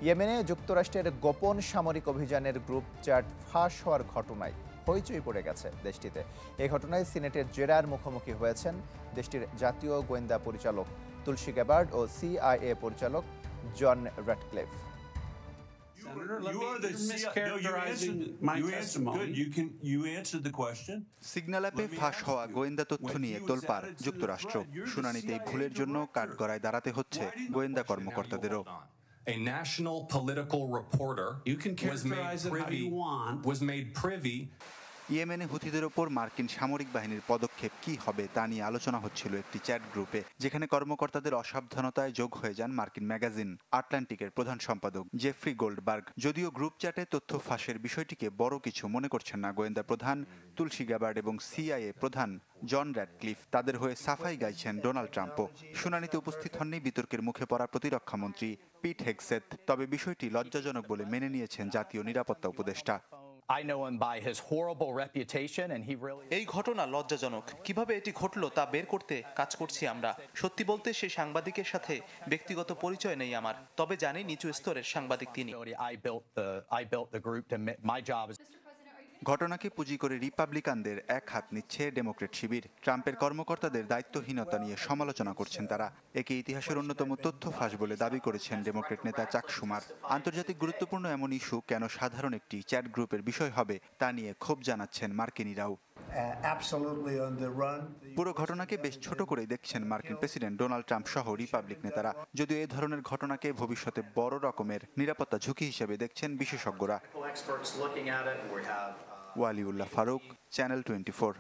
ইয়েমেনে যুক্তরাষ্ট্রের গোপন সামরিক অভিযানের গ্রুপ চ্যাট ফাঁস হওয়ার ঘটনায় হইচই পড়ে গেছে দেশটিতে। এই ঘটনায় সিনেটের জেরার মুখোমুখি হয়েছেন দেশটির জাতীয় গোয়েন্দা পরিচালক তুলসী গ্যাবার্ড ও CIA পরিচালক জন র্যাটক্লিফ। সিগন্যাল অ্যাপে ফাঁস হওয়া গোয়েন্দা তথ্য নিয়ে তোলপাড় যুক্তরাষ্ট্র। শুনানিতে এই ভুলের জন্য কাঠগড়ায় দাঁড়াতে হচ্ছে গোয়েন্দা কর্মকর্তাদেরও। A national political reporter was made privy. ইয়েমেনে হুথিদের ওপর মার্কিন সামরিক বাহিনীর পদক্ষেপ কি হবে তা নিয়ে আলোচনা হচ্ছিল একটি চ্যাট গ্রুপে, যেখানে কর্মকর্তাদের অসাবধানতায় যোগ হয়ে যান মার্কিন ম্যাগাজিন আটলান্টিকের প্রধান সম্পাদক জেফ্রি গোল্ডবার্গ। যদিও গ্রুপ চ্যাটে তথ্য ফাঁসের বিষয়টিকে বড় কিছু মনে করছেন না গোয়েন্দা প্রধান তুলসী গ্যাবার্ড এবং CIA প্রধান জন র্যাটক্লিফ। তাদের হয়ে সাফাই গাইছেন ডোনাল্ড ট্রাম্পও। শুনানিতে উপস্থিত হননি বিতর্কের মুখে পড়া প্রতিরক্ষা মন্ত্রী পিট হেগসেথ। তবে বিষয়টি লজ্জাজনক বলে মেনে নিয়েছেন জাতীয় নিরাপত্তা উপদেষ্টা। এই ঘটনা লজ্জাজনক। কিভাবে এটি ঘটলো তা বের করতে কাজ করছি আমরা। সত্যি বলতে সেই সাংবাদিকের সাথে ব্যক্তিগত পরিচয় নেই আমার, তবে জানি নিচু স্তরের সাংবাদিক তিনি। ঘটনাকে পুঁজি করে রিপাবলিকানদের এক হাত নিচ্ছে ডেমোক্রেট শিবির। ট্রাম্পের কর্মকর্তাদের দায়িত্বহীনতা নিয়ে সমালোচনা করছেন তারা। একে ইতিহাসের অন্যতম তথ্য ফাঁস বলে দাবি করেছেন ডেমোক্রেট নেতা চাক শুমার। আন্তর্জাতিক গুরুত্বপূর্ণ এমন ইস্যু কেন সাধারণ একটি চ্যাট গ্রুপের বিষয় হবে তা নিয়ে ক্ষোভ জানাচ্ছেন মার্কিনিরাও। পুরো ঘটনাকে বেশ ছোট করেই দেখছেন মার্কিন প্রেসিডেন্ট ডোনাল্ড ট্রাম্প সহ রিপাবলিক নেতারা। যদিও এই ধরনের ঘটনাকে ভবিষ্যতে বড় রকমের নিরাপত্তা ঝুঁকি হিসেবে দেখছেন বিশেষজ্ঞরা। ওয়ালিউল্লাহ ফারুক, চ্যানেল 24।